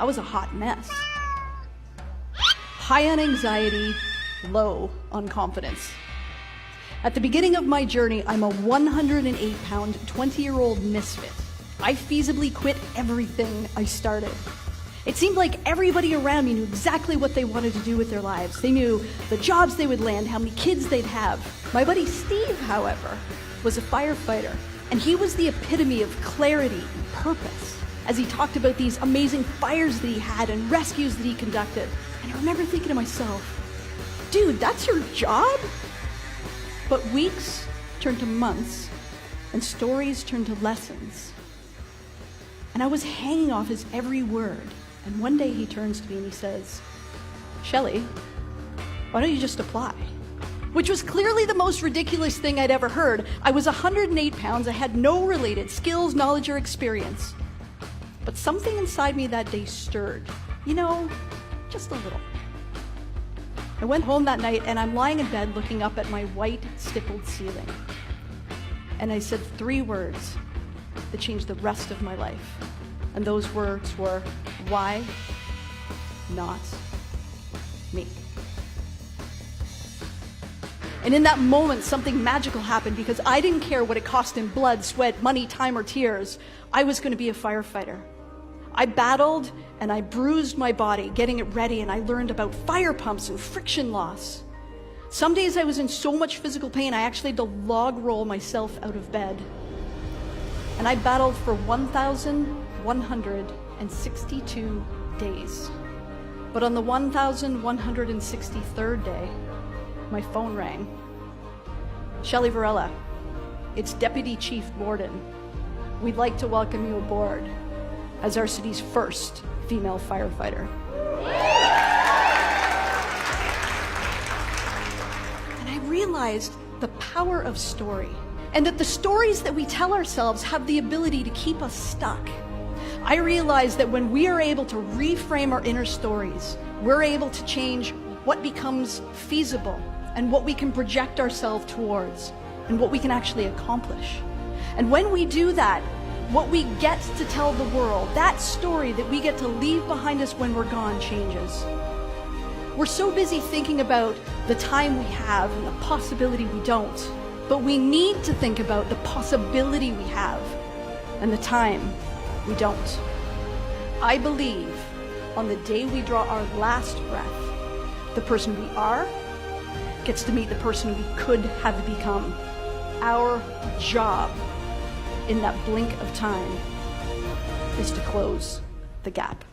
I was a hot mess. High on anxiety, low on confidence. At the beginning of my journey, I'm a 108-pound, 20-year-old misfit. I feasibly quit everything I started. It seemed like everybody around me knew exactly what they wanted to do with their lives. They knew the jobs they would land, how many kids they'd have. My buddy Steve, however, was a firefighter, and he was the epitome of clarity and purpose as he talked about these amazing fires that he had and rescues that he conducted. And I remember thinking to myself, dude, that's your job? But weeks turned to months, and stories turned to lessons. And I was hanging off his every word. And one day he turns to me and he says, Shelli, why don't you just apply? Which was clearly the most ridiculous thing I'd ever heard. I was 108 pounds. I had no related skills, knowledge, or experience. But something inside me that day stirred. You know, just a little. I went home that night and I'm lying in bed looking up at my white stippled ceiling. And I said 3 words that changed the rest of my life. And those words were, why not me? And in that moment, something magical happened because I didn't care what it cost in blood, sweat, money, time, or tears. I was going to be a firefighter. I battled and I bruised my body, getting it ready, and I learned about fire pumps and friction loss. Some days I was in so much physical pain, I actually had to log roll myself out of bed. And I battled for 1,162 days. But on the 1,163rd day, my phone rang. Shelli Varela, it's Deputy Chief Borden. We'd like to welcome you aboard as our city's first female firefighter. And I realized the power of story, and that the stories that we tell ourselves have the ability to keep us stuck. I realized that when we are able to reframe our inner stories, we're able to change what becomes feasible and what we can project ourselves towards and what we can actually accomplish. And when we do that, what we get to tell the world, that story that we get to leave behind us when we're gone, changes. We're so busy thinking about the time we have and the possibility we don't, but we need to think about the possibility we have and the time we don't. I believe on the day we draw our last breath, the person we are gets to meet the person we could have become. Our job in that blink of time is to close the gap.